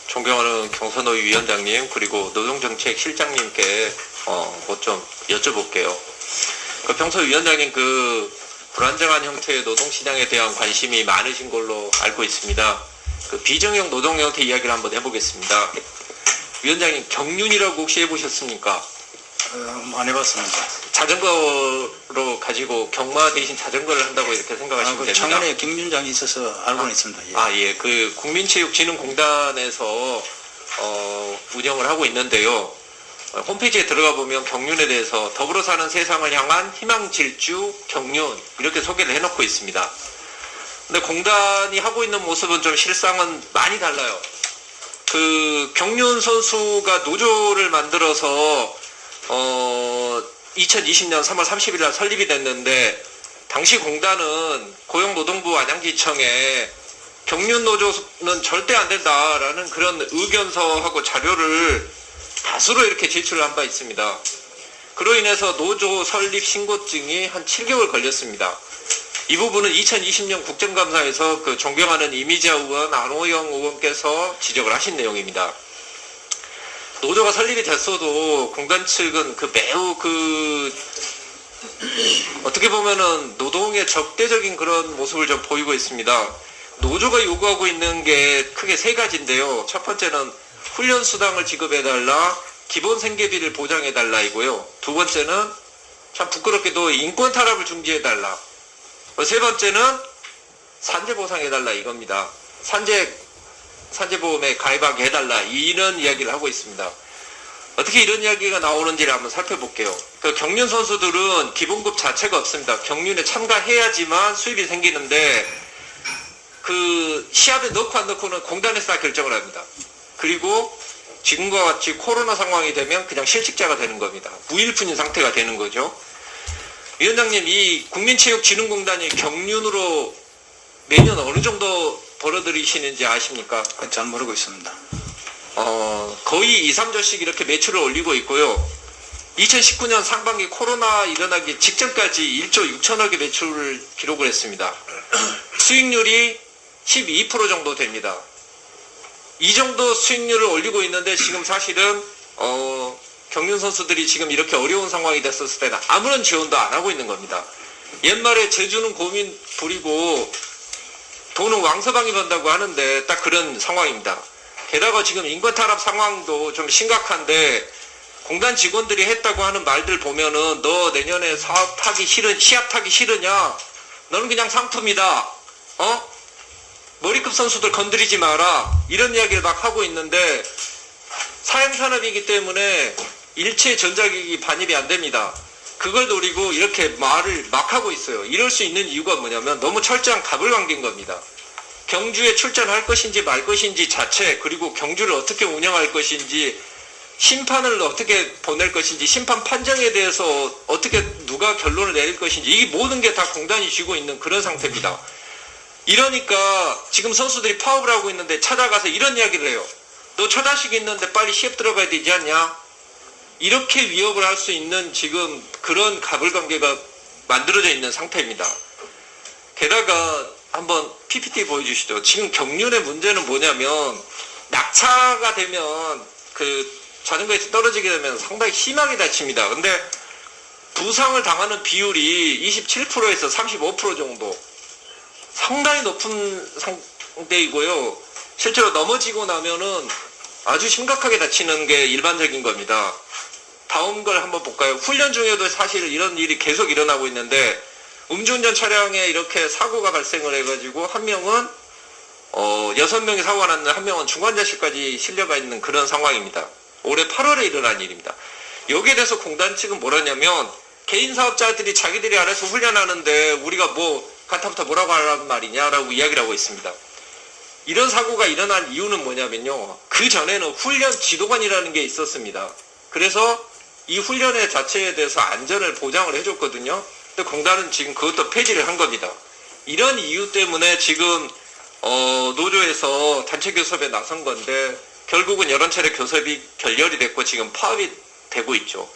존경하는 경선노위 위원장님 그리고 노동정책 실장님께 뭐 좀 여쭤볼게요. 평소 위원장님 불안정한 형태의 노동시장에 대한 관심이 많으신 걸로 알고 있습니다. 비정형 노동 형태 이야기를 한번 해보겠습니다. 위원장님 경륜이라고 혹시 해보셨습니까? 안 해봤습니다. 자전거로 가지고 경마 대신 자전거를 한다고 이렇게 생각하시면 됩니다. 창원에 김윤장이 있어서 알고는 있습니다. 예. 예. 국민체육진흥공단에서 운영을 하고 있는데요. 홈페이지에 들어가 보면 경륜에 대해서 더불어 사는 세상을 향한 희망질주 경륜 이렇게 소개를 해놓고 있습니다. 근데 공단이 하고 있는 모습은 좀 실상은 많이 달라요. 경륜 선수가 노조를 만들어서 2020년 3월 30일 날 설립이 됐는데 당시 공단은 고용노동부 안양지청에 경륜 노조는 절대 안 된다라는 그런 의견서하고 자료를 다수로 이렇게 제출을 한 바 있습니다. 그로 인해서 노조 설립 신고증이 한 7개월 걸렸습니다. 이 부분은 2020년 국정감사에서 존경하는 이미자 의원, 안호영 의원께서 지적을 하신 내용입니다. 노조가 설립이 됐어도 공단 측은 매우 어떻게 보면은 노동의 적대적인 그런 모습을 좀 보이고 있습니다. 노조가 요구하고 있는 게 크게 세 가지인데요. 첫 번째는 훈련 수당을 지급해달라, 기본 생계비를 보장해달라 이고요. 두 번째는 참 부끄럽게도 인권 탄압을 중지해달라. 세 번째는 산재 보상해달라 이겁니다. 산재보험에 가입하게 해달라 이런 이야기를 하고 있습니다. 어떻게 이런 이야기가 나오는지를 한번 살펴볼게요. 경륜 선수들은 기본급 자체가 없습니다. 경륜에 참가해야지만 수입이 생기는데 시합에 넣고 안 넣고는 공단에서 다 결정을 합니다. 그리고 지금과 같이 코로나 상황이 되면 그냥 실직자가 되는 겁니다. 무일푼인 상태가 되는 거죠. 위원장님, 이 국민체육진흥공단이 경륜으로 매년 어느 정도 벌어들이시는지 아십니까? 잘 모르고 있습니다. 거의 2, 3조씩 이렇게 매출을 올리고 있고요. 2019년 상반기 코로나 일어나기 직전까지 1조 6천억의 매출을 기록을 했습니다. 수익률이 12% 정도 됩니다. 이 정도 수익률을 올리고 있는데 지금 사실은 경륜 선수들이 지금 이렇게 어려운 상황이 됐었을 때는 아무런 지원도 안 하고 있는 겁니다. 옛말에 제주는 고민 부리고 돈은 왕서방이 번다고 하는데 딱 그런 상황입니다. 게다가 지금 인권 탄압 상황도 좀 심각한데 공단 직원들이 했다고 하는 말들 보면은 너 내년에 시합 타기 싫으냐? 너는 그냥 상품이다. 머리급 선수들 건드리지 마라. 이런 이야기를 막 하고 있는데 사행산업이기 때문에 일체 전자기기 반입이 안 됩니다. 그걸 노리고 이렇게 말을 막 하고 있어요. 이럴 수 있는 이유가 뭐냐면 너무 철저한 가불관계인 겁니다. 경주에 출전할 것인지 말 것인지 자체, 그리고 경주를 어떻게 운영할 것인지, 심판을 어떻게 보낼 것인지, 심판 판정에 대해서 어떻게 누가 결론을 내릴 것인지, 이 모든 게 다 공단이 쥐고 있는 그런 상태입니다. 이러니까 지금 선수들이 파업을 하고 있는데 찾아가서 이런 이야기를 해요. 너 처자식 있는데 빨리 시합 들어가야 되지 않냐? 이렇게 위협을 할 수 있는 지금 그런 가불관계가 만들어져 있는 상태입니다. 게다가 한번 PPT 보여주시죠. 지금 경륜의 문제는 뭐냐면 낙차가 되면 자전거에서 떨어지게 되면 상당히 심하게 다칩니다. 근데 부상을 당하는 비율이 27%에서 35% 정도, 상당히 높은 상태이고요. 실제로 넘어지고 나면은 아주 심각하게 다치는 게 일반적인 겁니다. 다음 걸 한번 볼까요? 훈련 중에도 사실 이런 일이 계속 일어나고 있는데 음주운전 차량에 이렇게 사고가 발생을 해가지고 한 명은 6명이 사고가 났는데 한 명은 중환자실까지 실려가 있는 그런 상황입니다. 올해 8월에 일어난 일입니다. 여기에 대해서 공단 측은 뭐라냐면 개인 사업자들이 자기들이 알아서 훈련하는데 우리가 가타부터 뭐라고 하란 말이냐라고 이야기를 하고 있습니다. 이런 사고가 일어난 이유는 뭐냐면요. 그 전에는 훈련 지도관이라는 게 있었습니다. 그래서 이 훈련의 자체에 대해서 안전을 보장을 해줬거든요. 근데 공단은 지금 그것도 폐지를 한 겁니다. 이런 이유 때문에 지금 노조에서 단체 교섭에 나선 건데 결국은 여러 차례 교섭이 결렬이 됐고 지금 파업이 되고 있죠.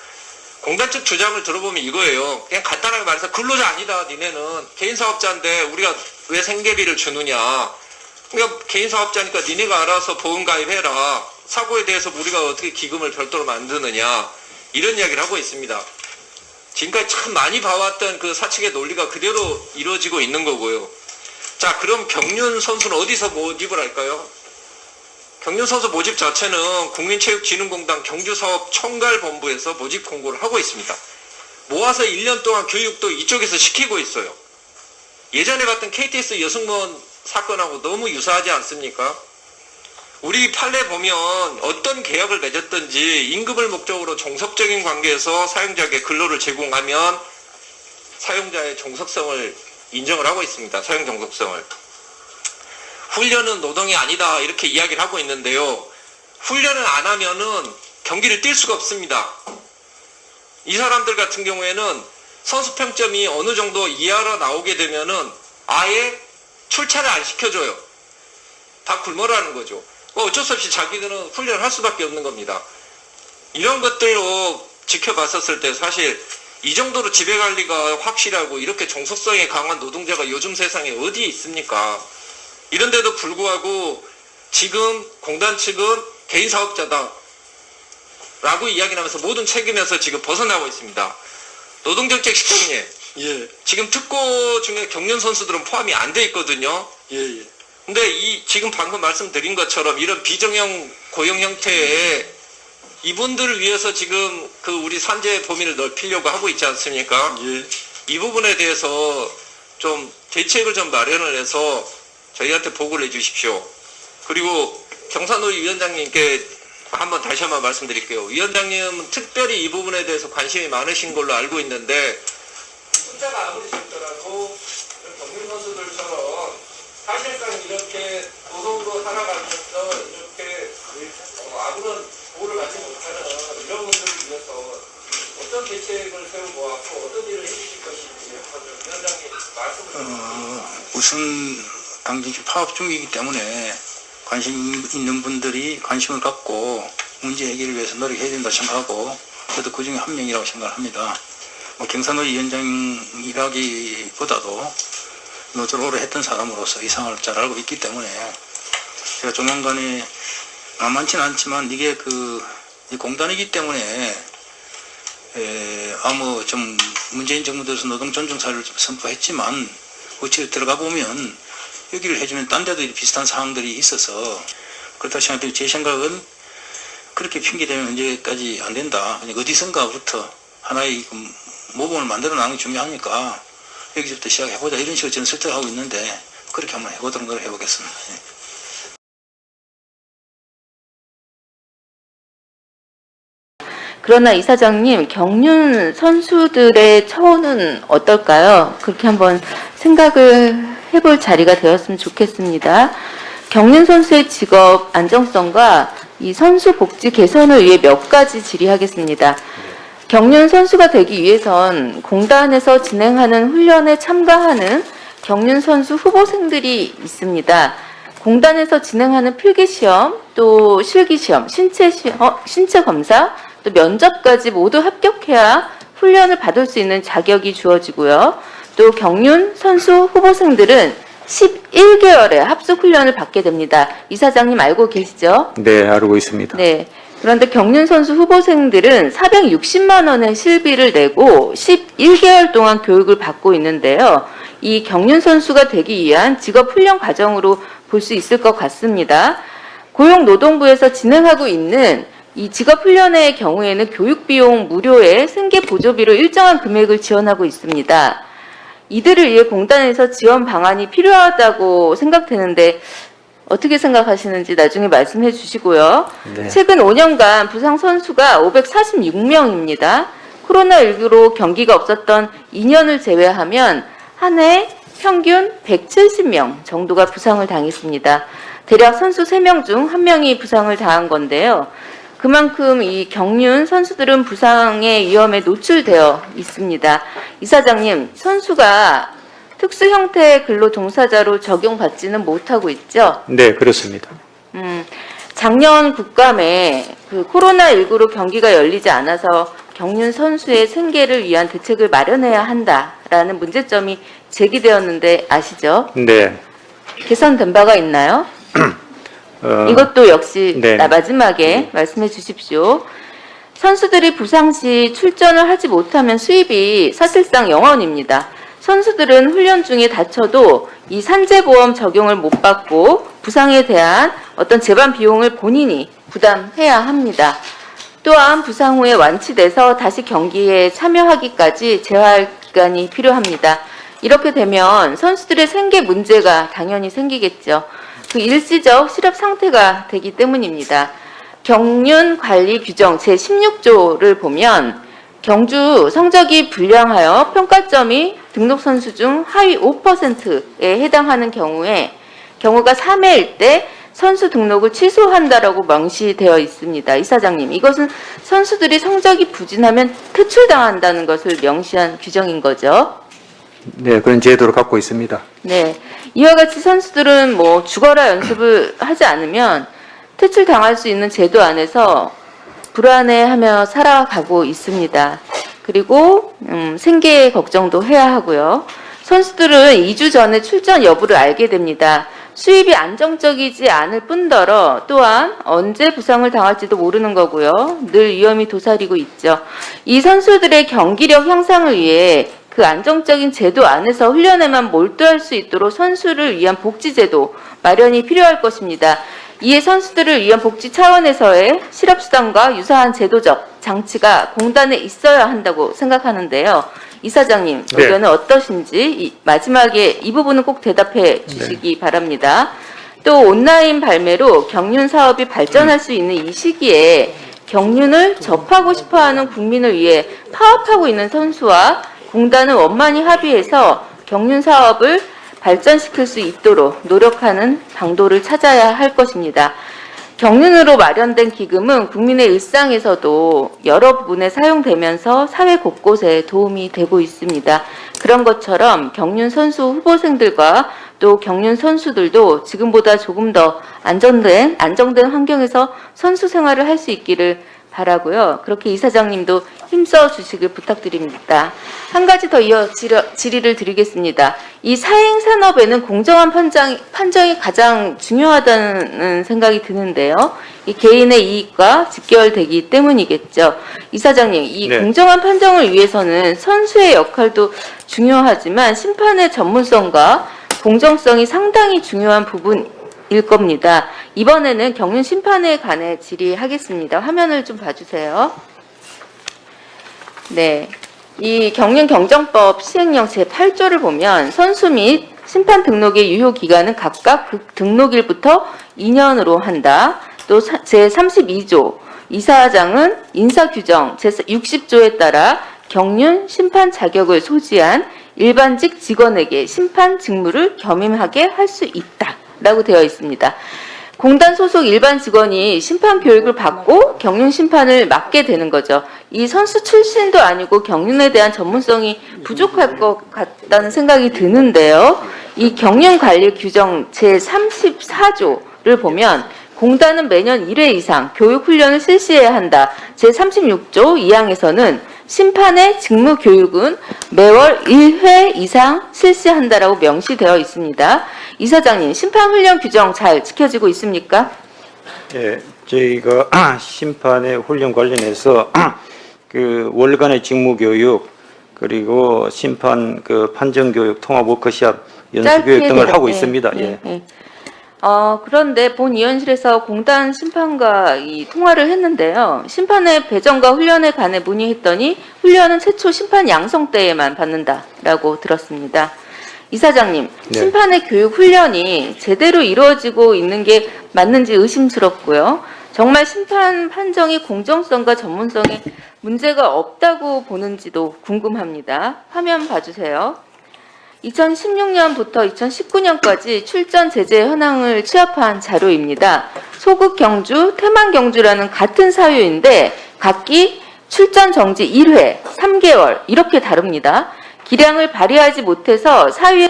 공단 측 주장을 들어보면 이거예요. 그냥 간단하게 말해서 근로자 아니다. 니네는 개인 사업자인데 우리가 왜 생계비를 주느냐. 그러니까 개인 사업자니까 니네가 알아서 보험 가입해라. 사고에 대해서 우리가 어떻게 기금을 별도로 만드느냐. 이런 이야기를 하고 있습니다. 지금까지 참 많이 봐왔던 그 사측의 논리가 그대로 이루어지고 있는 거고요. 자, 그럼 경륜 선수는 어디서 모집을 할까요? 경륜 선수 모집 자체는 국민체육진흥공단 경주사업 총괄본부에서 모집 공고를 하고 있습니다. 모아서 1년 동안 교육도 이쪽에서 시키고 있어요. 예전에 봤던 KTX 여승무원 사건하고 너무 유사하지 않습니까? 우리 판례 보면 어떤 계약을 맺었든지 임금을 목적으로 종속적인 관계에서 사용자에게 근로를 제공하면 사용자의 종속성을 인정을 하고 있습니다. 사용 종속성을. 훈련은 노동이 아니다 이렇게 이야기를 하고 있는데요. 훈련을 안 하면은 경기를 뛸 수가 없습니다. 이 사람들 같은 경우에는 선수 평점이 어느 정도 이하로 나오게 되면은 아예 출차를 안 시켜줘요. 다 굶어라는 거죠. 어쩔 수 없이 자기들은 훈련을 할 수밖에 없는 겁니다. 이런 것들로 지켜봤었을 때 사실 이 정도로 지배관리가 확실하고 이렇게 종속성이 강한 노동자가 요즘 세상에 어디에 있습니까? 이런데도 불구하고 지금 공단 측은 개인 사업자다 라고 이야기를 하면서 모든 책임에서 지금 벗어나고 있습니다. 노동정책 실장님, 예, 지금 특고 중에 경륜 선수들은 포함이 안 돼 있거든요. 예. 근데 지금 방금 말씀드린 것처럼 이런 비정형 고용 형태의 이분들을 위해서 지금 그 우리 산재 범위를 넓히려고 하고 있지 않습니까? 예. 이 부분에 대해서 좀 대책을 좀 마련을 해서 저희한테 보고를 해 주십시오. 그리고 경산노위 위원장님께 다시 한번 말씀드릴게요. 위원장님은 특별히 이 부분에 대해서 관심이 많으신 걸로 알고 있는데 숫자가 아무리 적더라도 경륜 선수들처럼 사실상 이렇게 노동으로 살아가면서 이렇게 아무런 보호를 받지 못하는 이런 분들을 위해서 어떤 대책을 세워보았고 어떤 일을 해주실 것인지 위원장님 말씀을 우선 당진 파업 중이기 때문에 관심 있는 분들이 관심을 갖고 문제 해결을 위해서 노력해야 된다 생각하고 저도 그 중에 한 명이라고 생각을 합니다. 경산노위 위원장이라기보다도 노조를 오래 했던 사람으로서 이 상황을 잘 알고 있기 때문에 제가 조만간에 만만치는 않지만 이게 이 공단이기 때문에 아무 좀 문재인 정부 들어서 노동 존중 사회를 좀 선포했지만 어찌 들어가 보면 여기를 해주면 딴 데도 비슷한 상황들이 있어서 그렇다고 생각해요. 제 생각은 그렇게 핑계대면 언제까지 안 된다. 그냥 어디선가부터 하나의 모범을 만들어 나가는 게 중요하니까 여기서부터 시작해보자 이런 식으로 저는 설득하고 있는데 그렇게 한번 해보도록 노력해보겠습니다. 그러나 이사장님, 경륜 선수들의 처우는 어떨까요? 그렇게 한번 생각을 해볼 자리가 되었으면 좋겠습니다. 경륜 선수의 직업 안정성과 이 선수 복지 개선을 위해 몇 가지 질의하겠습니다. 경륜 선수가 되기 위해선 공단에서 진행하는 훈련에 참가하는 경륜 선수 후보생들이 있습니다. 공단에서 진행하는 필기시험, 또 실기시험, 신체 검사, 또 면접까지 모두 합격해야 훈련을 받을 수 있는 자격이 주어지고요. 또 경륜 선수 후보생들은 11개월의 합숙 훈련을 받게 됩니다. 이사장님 알고 계시죠? 네, 알고 있습니다. 네. 그런데 경륜 선수 후보생들은 460만 원의 실비를 내고 11개월 동안 교육을 받고 있는데요. 이 경륜 선수가 되기 위한 직업 훈련 과정으로 볼 수 있을 것 같습니다. 고용노동부에서 진행하고 있는 이 직업훈련의 경우에는 교육비용 무료에 생계보조비로 일정한 금액을 지원하고 있습니다. 이들을 위해 공단에서 지원 방안이 필요하다고 생각되는데 어떻게 생각하시는지 나중에 말씀해 주시고요. 네. 최근 5년간 부상 선수가 546명입니다. 코로나19로 경기가 없었던 2년을 제외하면 한 해 평균 170명 정도가 부상을 당했습니다. 대략 선수 3명 중 1명이 부상을 당한 건데요. 그만큼 이 경륜 선수들은 부상의 위험에 노출되어 있습니다. 이사장님, 선수가 특수 형태의 근로 종사자로 적용받지는 못하고 있죠? 네, 그렇습니다. 작년 국감에 코로나19로 경기가 열리지 않아서 경륜 선수의 생계를 위한 대책을 마련해야 한다라는 문제점이 제기되었는데 아시죠? 네. 개선된 바가 있나요? 이것도 역시 마지막에 말씀해 주십시오. 선수들이 부상 시 출전을 하지 못하면 수입이 사실상 0원입니다. 선수들은 훈련 중에 다쳐도 이 산재보험 적용을 못 받고 부상에 대한 어떤 재반 비용을 본인이 부담해야 합니다. 또한 부상 후에 완치돼서 다시 경기에 참여하기까지 재활 기간이 필요합니다. 이렇게 되면 선수들의 생계 문제가 당연히 생기겠죠. 그 일시적 실업 상태가 되기 때문입니다. 경륜 관리 규정 제16조를 보면 경주 성적이 불량하여 평가점이 등록 선수 중 하위 5%에 해당하는 경우가 3회일 때 선수 등록을 취소한다라고 명시되어 있습니다. 이사장님, 이것은 선수들이 성적이 부진하면 퇴출당한다는 것을 명시한 규정인 거죠. 네, 그런 제도를 갖고 있습니다. 네, 이와 같이 선수들은 뭐 죽어라 연습을 하지 않으면 퇴출당할 수 있는 제도 안에서 불안해하며 살아가고 있습니다. 그리고 생계 걱정도 해야 하고요. 선수들은 2주 전에 출전 여부를 알게 됩니다. 수입이 안정적이지 않을 뿐더러 또한 언제 부상을 당할지도 모르는 거고요. 늘 위험이 도사리고 있죠. 이 선수들의 경기력 향상을 위해 그 안정적인 제도 안에서 훈련에만 몰두할 수 있도록 선수를 위한 복지제도 마련이 필요할 것입니다. 이에 선수들을 위한 복지 차원에서의 실업수당과 유사한 제도적 장치가 공단에 있어야 한다고 생각하는데요. 이사장님, 의견은 어떠신지 마지막에 이 부분은 꼭 대답해 주시기 바랍니다. 또 온라인 발매로 경륜 사업이 발전할 수 있는 이 시기에 경륜을 접하고 싶어하는 국민을 위해 파업하고 있는 선수와 공단은 원만히 합의해서 경륜 사업을 발전시킬 수 있도록 노력하는 방도를 찾아야 할 것입니다. 경륜으로 마련된 기금은 국민의 일상에서도 여러 부분에 사용되면서 사회 곳곳에 도움이 되고 있습니다. 그런 것처럼 경륜 선수 후보생들과 또 경륜 선수들도 지금보다 조금 더 안정된 환경에서 선수 생활을 할 수 있기를 바라고요. 그렇게 이사장님도 힘써 주시길 부탁드립니다. 한 가지 더 이어 질의를 드리겠습니다. 이 사행 산업에는 공정한 판정이 가장 중요하다는 생각이 드는데요. 이 개인의 이익과 직결되기 때문이겠죠. 이사장님, 이 공정한 판정을 위해서는 선수의 역할도 중요하지만 심판의 전문성과 공정성이 상당히 중요한 부분일 겁니다. 이번에는 경륜 심판에 관해 질의하겠습니다. 화면을 좀 봐주세요. 네, 이 경륜 경정법 시행령 제8조를 보면 선수 및 심판 등록의 유효 기간은 각각 그 등록일부터 2년으로 한다. 또 제32조 이사장은 인사규정 제60조에 따라 경륜 심판 자격을 소지한 일반직 직원에게 심판 직무를 겸임하게 할 수 있다라고 되어 있습니다. 공단 소속 일반 직원이 심판 교육을 받고 경륜 심판을 맡게 되는 거죠. 이 선수 출신도 아니고 경륜에 대한 전문성이 부족할 것 같다는 생각이 드는데요. 이 경륜 관리 규정 제34조를 보면 공단은 매년 1회 이상 교육 훈련을 실시해야 한다. 제36조 2항에서는 심판의 직무 교육은 매월 1회 이상 실시한다라고 명시되어 있습니다. 이사장님, 심판 훈련 규정 잘 지켜지고 있습니까? 예, 저희가 심판의 훈련 관련해서 그 월간의 직무 교육 그리고 심판 그 판정 교육, 통합 워크숍, 연수 교육 등을 하고 있습니다. 예. 그런데 본위원실에서 공단 심판과 통화를 했는데요. 심판의 배정과 훈련에 관해 문의했더니 훈련은 최초 심판 양성 때에만 받는다라고 들었습니다. 이사장님, 심판의 교육 훈련이 제대로 이루어지고 있는 게 맞는지 의심스럽고요. 정말 심판 판정의 공정성과 전문성에 문제가 없다고 보는지도 궁금합니다. 화면 봐주세요. 2016년부터 2019년까지 출전 제재 현황을 취합한 자료입니다. 소극 경주, 태만 경주라는 같은 사유인데 각기 출전 정지 1회, 3개월 이렇게 다릅니다. 기량을 발휘하지 못해서 사유에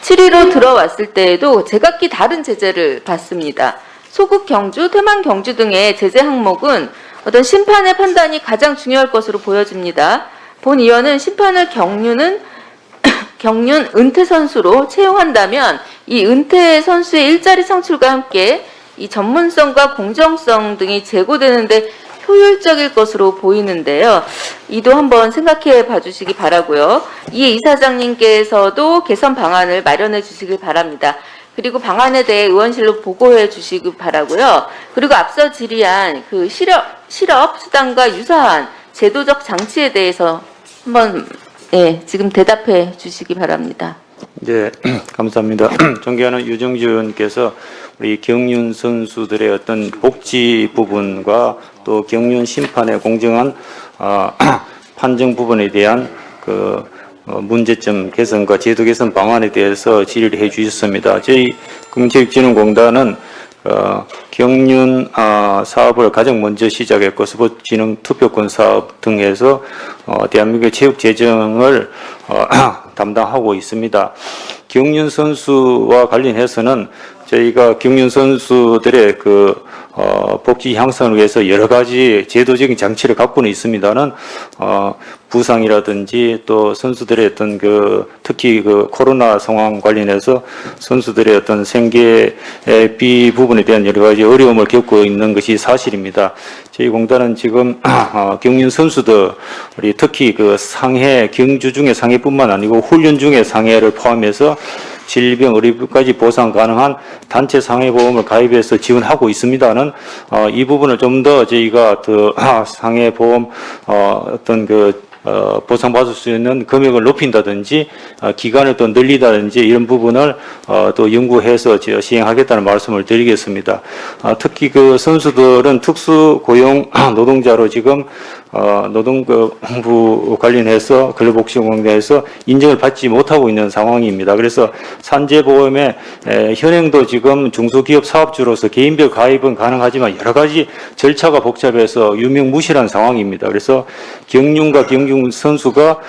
7위로 들어왔을 때에도 제각기 다른 제재를 받습니다. 소극 경주, 태만 경주 등의 제재 항목은 어떤 심판의 판단이 가장 중요할 것으로 보여집니다. 본 의원은 심판을 경륜은 경륜 은퇴 선수로 채용한다면 이 은퇴 선수의 일자리 창출과 함께 이 전문성과 공정성 등이 제고되는데 효율적일 것으로 보이는데요. 이도 한번 생각해 봐주시기 바라고요. 이에 이사장님께서도 개선 방안을 마련해 주시길 바랍니다. 그리고 방안에 대해 의원실로 보고해 주시기 바라고요. 그리고 앞서 질의한 그 실업 수당과 유사한 제도적 장치에 대해서 한번 지금 대답해 주시기 바랍니다. 네, 감사합니다. 존경하는 유정주 의원께서 우리 경륜 선수들의 어떤 복지 부분과 또 경륜 심판의 공정한 판정 부분에 대한 그 문제점 개선과 제도 개선 방안에 대해서 질의를 해 주셨습니다. 저희 국민체육진흥공단은 경륜 사업을 가장 먼저 시작했고 스포츠진흥 투표권 사업 등 해서 대한민국의 체육 재정을 담당하고 있습니다. 경륜 선수와 관련해서는 저희가 경륜 선수들의 복지 향상을 위해서 여러 가지 제도적인 장치를 갖고는 있습니다는 부상이라든지 또 선수들의 어떤 특히 코로나 상황 관련해서 선수들의 어떤 생계비 부분에 대한 여러 가지 어려움을 겪고 있는 것이 사실입니다. 저희 공단은 지금 경륜 선수들이 특히 상해 경주 중에 상해뿐만 아니고 훈련 중에 상해를 포함해서 질병, 의료비까지 보상 가능한 단체 상해보험을 가입해서 지원하고 있습니다는 이 부분을 좀 더 저희가 상해보험 보상받을 수 있는 금액을 높인다든지 기간을 또 늘리다든지 이런 부분을 또 연구해서 시행하겠다는 말씀을 드리겠습니다. 특히 선수들은 특수 고용 노동자로 지금 노동부 관련해서 근로복지공단에서 인정을 받지 못하고 있는 상황입니다. 그래서 산재보험의 현행도 지금 중소기업 사업주로서 개인별 가입은 가능하지만 여러 가지 절차가 복잡해서 유명무실한 상황입니다. 그래서 경륜과 경륜 선수가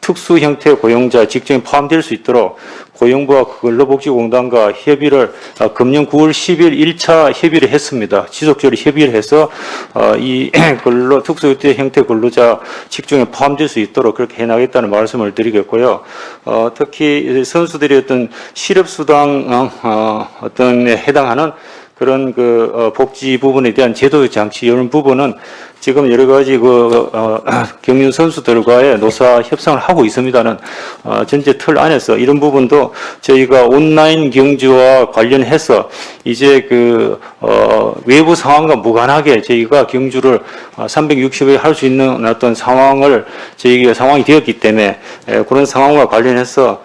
특수 형태 고용자 직종에 포함될 수 있도록 고용부와 근로복지공단과 협의를 금년 9월 10일 1차 협의를 했습니다. 지속적으로 협의를 해서 이 특수 형태 근로자 직종에 포함될 수 있도록 그렇게 해나가겠다는 말씀을 드리겠고요. 특히 선수들이 어떤 실업수당 해당하는 그런 복지 부분에 대한 제도 장치 이런 부분은 지금 여러 가지 경륜 선수들과의 노사 협상을 하고 있습니다는 전체 틀 안에서 이런 부분도 저희가 온라인 경주와 관련해서 이제 외부 상황과 무관하게 저희가 경주를 360일 할 수 있는 어떤 상황이 되었기 때문에 그런 상황과 관련해서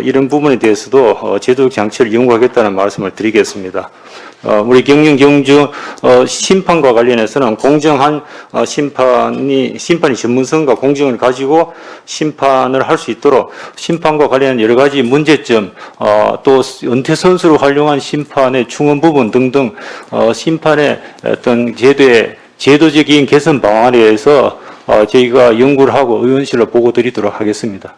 이런 부분에 대해서도 제도적 장치를 연구하겠다는 말씀을 드리겠습니다. 우리 경륜 경주 심판과 관련해서는 공정한 심판이 전문성과 공정을 가지고 심판을 할 수 있도록 심판과 관련한 여러 가지 문제점, 또 은퇴 선수를 활용한 심판의 충원 부분 등등 심판의 어떤 제도적인 개선 방안에 대해서 저희가 연구를 하고 의원실로 보고 드리도록 하겠습니다.